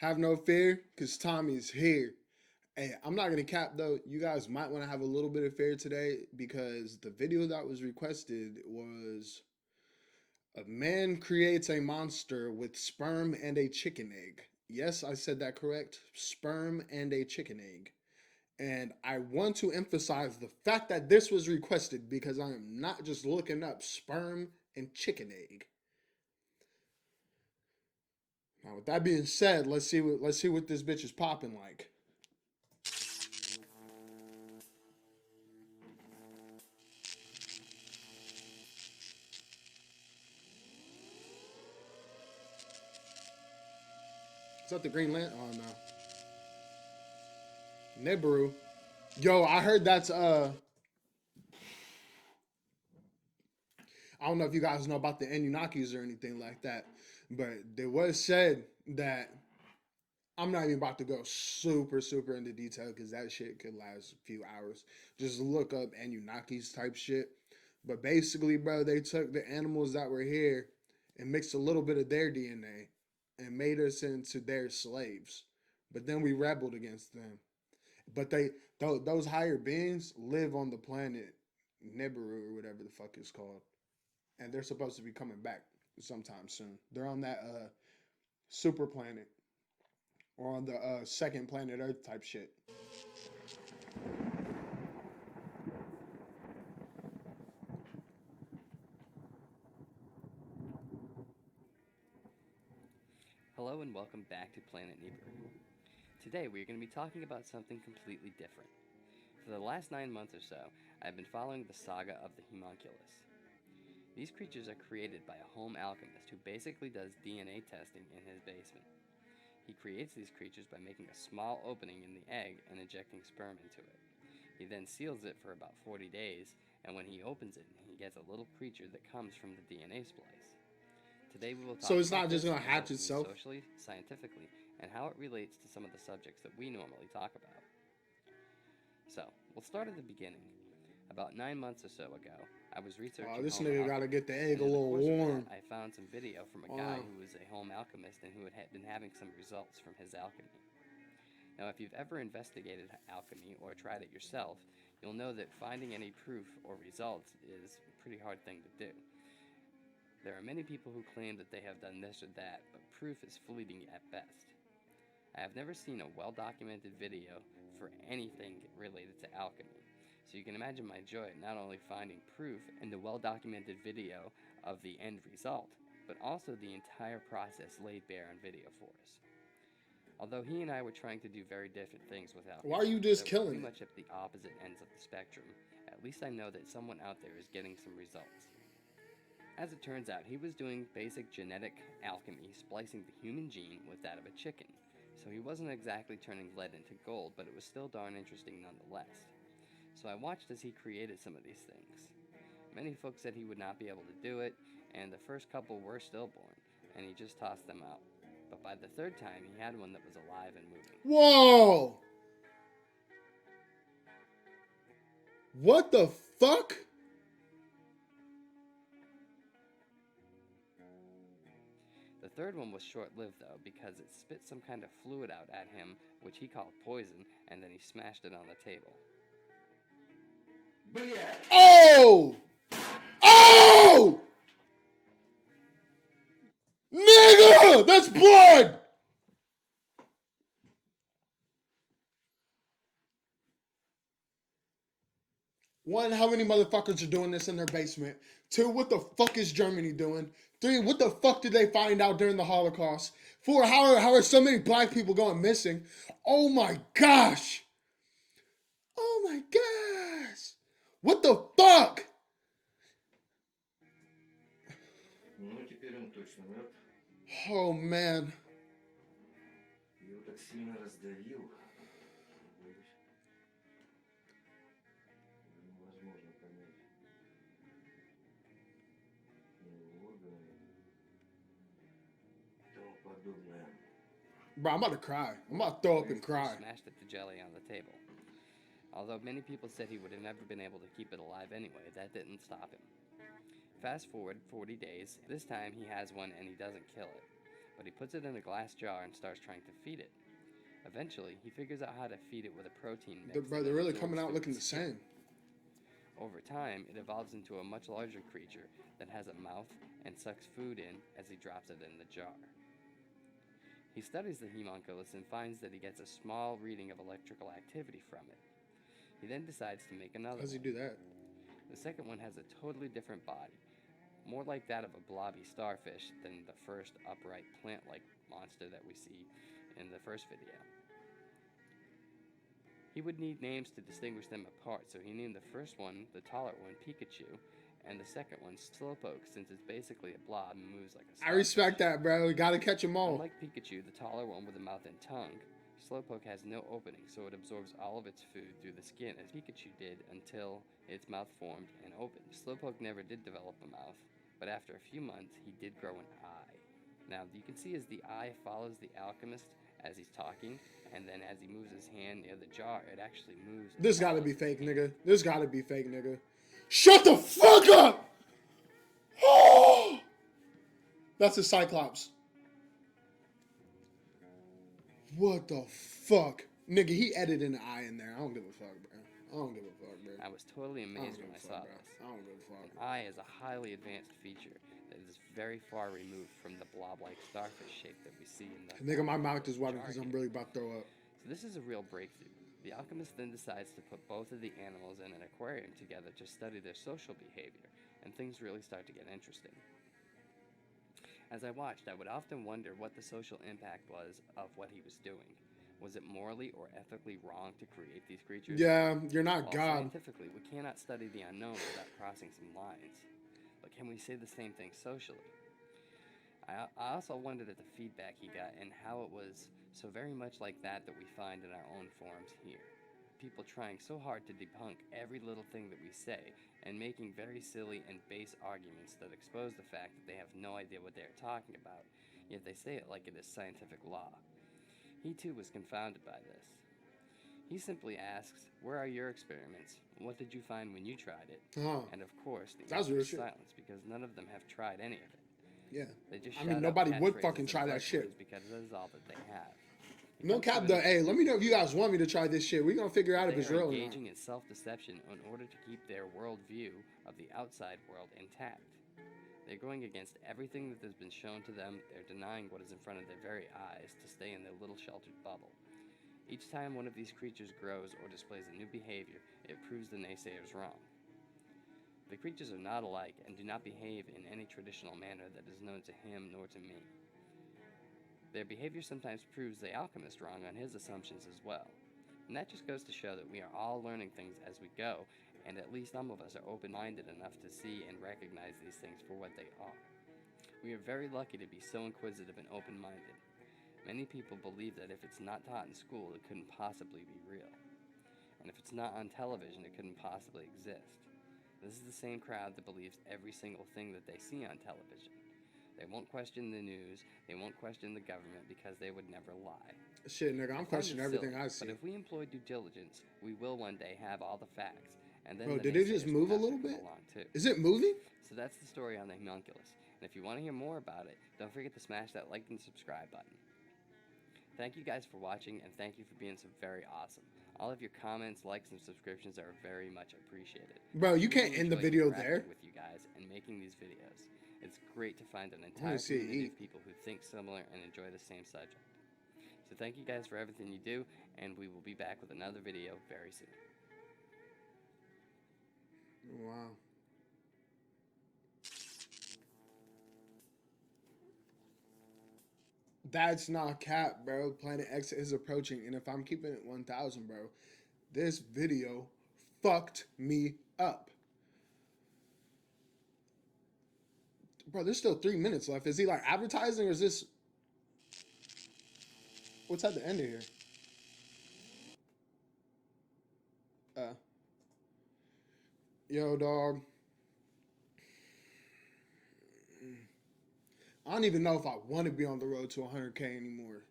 Have no fear, because Tommy's here. Hey, I'm not gonna cap though. You guys might want to have a little bit of fear today because the video that was requested was a man creates a monster with sperm and a chicken egg. Yes, I said that correct. Sperm and a chicken egg. And I want to emphasize the fact that this was requested because I am not just looking up sperm and chicken egg. Now, with that being said, let's see what this bitch is popping like. Is that the Green Lantern? Oh no, Nibiru. Yo, I heard that's I don't know if you guys know about the Anunnakis or anything like that, but there was said that I'm not even about to go super into detail because that shit could last a few hours. Just look up Anunnakis type shit. But basically, bro, they took the animals that were here and mixed a little bit of their DNA and made us into their slaves. But then we rebelled against them. But those higher beings live on the planet Nibiru or whatever the fuck it's called, and they're supposed to be coming back sometime soon. They're on that super planet or on the second planet Earth type shit. Hello and welcome back to Planet Nibiru. Today we are going to be talking about something completely different. For the last 9 months or so, I've been following the saga of the homunculus. These creatures are created by a home alchemist who basically does DNA testing in his basement. He creates these creatures by making a small opening in the egg and injecting sperm into it. He then seals it for about 40 days, and when he opens it, he gets a little creature that comes from the DNA splice. Today we will talk So it's about not just this gonna and what hatch it means itself. socially, scientifically, and how it relates to some of the subjects that we normally talk about. So, we'll start at the beginning. About 9 months or so ago, I was Oh, researching this home nigga gotta alchemy, get the egg and a in the little course of that, warm. I found some video from a guy who was a home alchemist and who had been having some results from his alchemy. Now, if you've ever investigated alchemy or tried it yourself, you'll know that finding any proof or results is a pretty hard thing to do. There are many people who claim that they have done this or that, but proof is fleeting at best. I have never seen a well-documented video for anything related to alchemy, so you can imagine my joy at not only finding proof in the well-documented video of the end result, but also the entire process laid bare on video for us. Although he and I were trying to do very different things with alchemy, Why are you just that were killing pretty it? much at the opposite ends of the spectrum, at least I know that someone out there is getting some results. As it turns out, he was doing basic genetic alchemy, splicing the human gene with that of a chicken. So he wasn't exactly turning lead into gold, but it was still darn interesting nonetheless. So I watched as he created some of these things. Many folks said he would not be able to do it, and the first couple were stillborn, and he just tossed them out. But by the third time, he had one that was alive and moving. Whoa! What the fuck? The third one was short-lived though, because it spit some kind of fluid out at him, which he called poison, and then he smashed it on the table. Oh! Oh! Nigga! That's blood! One, how many motherfuckers are doing this in their basement? Two, what the fuck is Germany doing? Three, what the fuck did they find out during the Holocaust? Four, how are so many black people going missing? Oh my gosh! Oh my gosh! What the fuck? Ну, теперь он точно мертв. Oh man. Его так сильно раздавил. Боюсь, невозможно понять. Его органы и тому подобное. Bro, I'm about to cry. I'm about to throw up and He cry. smashed at the jelly on the table. Although many people said he would have never been able to keep it alive anyway, that didn't stop him. Fast forward 40 days, this time he has one and he doesn't kill it. but he puts it in a glass jar and starts trying to feed it. Eventually, he figures out how to feed it with a protein mix. Bro, that they're really absorbs coming out through looking the its skin. same. Over time, it evolves into a much larger creature that has a mouth and sucks food in as he drops it in the jar. He studies the homunculus and finds that he gets a small reading of electrical activity from it. He then decides to make another How's he one. do that? The second one has a totally different body, more like that of a blobby starfish than the first upright plant-like monster that we see in the first video. He would need names to distinguish them apart, so he named the first one, the taller one, Pikachu, and the second one, Slowpoke, since it's basically a blob and moves like a I starfish. respect that, bro. We gotta catch them all. Unlike Pikachu, the taller one with a mouth and tongue, Slowpoke has no opening, so it absorbs all of its food through the skin, as Pikachu did until its mouth formed and opened. Slowpoke never did develop a mouth, but after a few months, he did grow an eye. Now, you can see as the eye follows the alchemist as he's talking, and then as he moves his hand near the jar, it actually moves. This gotta be fake, nigga. This gotta be fake, nigga. Shut the fuck up! That's a Cyclops. What the fuck? Nigga, he edited an eye in there. I don't give a fuck, bro. I don't give a fuck, bro. I was totally I don't amazed give when a I fuck, saw bro. this. I don't give a fuck. An eye is a highly advanced feature that is very far removed from the blob-like starfish shape that we see in the... Nigga, my mouth is watering because I'm really about to throw up. So this is a real breakthrough. The alchemist then decides to put both of the animals in an aquarium together to study their social behavior, and things really start to get interesting. As I watched, I would often wonder what the social impact was of what he was doing. Was it morally or ethically wrong to create these creatures? Yeah, you're not Well, God. scientifically, we cannot study the unknown without crossing some lines. But can we say the same thing socially? I also wondered at the feedback he got and how it was so very much like that we find in our own forums here. People trying so hard to debunk every little thing that we say and making very silly and base arguments that expose the fact that they have no idea what they are talking about, yet they say it like it is scientific law. He too was confounded by this. He simply asks, "Where are your experiments? What did you find when you tried it?" And of course, the That's answer real is shit. silence, because none of them have tried any of it. Yeah. They just I mean, shout out nobody would catchphrases fucking and try that shit. buzzwords because that is all that they have. It No comes to cap it though. as Hey, let me know if simple you guys want me to try this shit. We're gonna figure out if They it's are real or not. engaging in self-deception in order to keep their worldview of the outside world intact. They're going against everything that has been shown to them. They're denying what is in front of their very eyes to stay in their little sheltered bubble. Each time one of these creatures grows or displays a new behavior, it proves the naysayers wrong. The creatures are not alike and do not behave in any traditional manner that is known to him nor to me. Their behavior sometimes proves the alchemist wrong on his assumptions as well. And that just goes to show that we are all learning things as we go, and at least some of us are open-minded enough to see and recognize these things for what they are. We are very lucky to be so inquisitive and open-minded. Many people believe that if it's not taught in school, it couldn't possibly be real. And if it's not on television, it couldn't possibly exist. This is the same crowd that believes every single thing that they see on television. They won't question the news, they won't question the government because they would never lie. Shit, nigga, I'm I find questioning it everything silly, I see. But if we employ due diligence, we will one day have all the facts. And then Bro, the did it just naysayers move a will have to little come bit? along too. Is it moving? So that's the story on the homunculus. And if you want to hear more about it, don't forget to smash that like and subscribe button. Thank you guys for watching, and thank you for being so very awesome. All of your comments, likes, and subscriptions are very much appreciated. Bro, you I can't really end the enjoy video interacting there. with you guys and making these videos. It's great to find an wanna entire see it community eat. of people who think similar and enjoy the same subject. So thank you guys for everything you do, and we will be back with another video very soon. Wow. That's not cap, bro. Planet X is approaching, and if I'm keeping it 1,000, bro, this video fucked me up. Bro, there's still 3 minutes left. Is he like advertising or is this... What's at the end of here? Yo, dog. I don't even know if I want to be on the road to 100K anymore.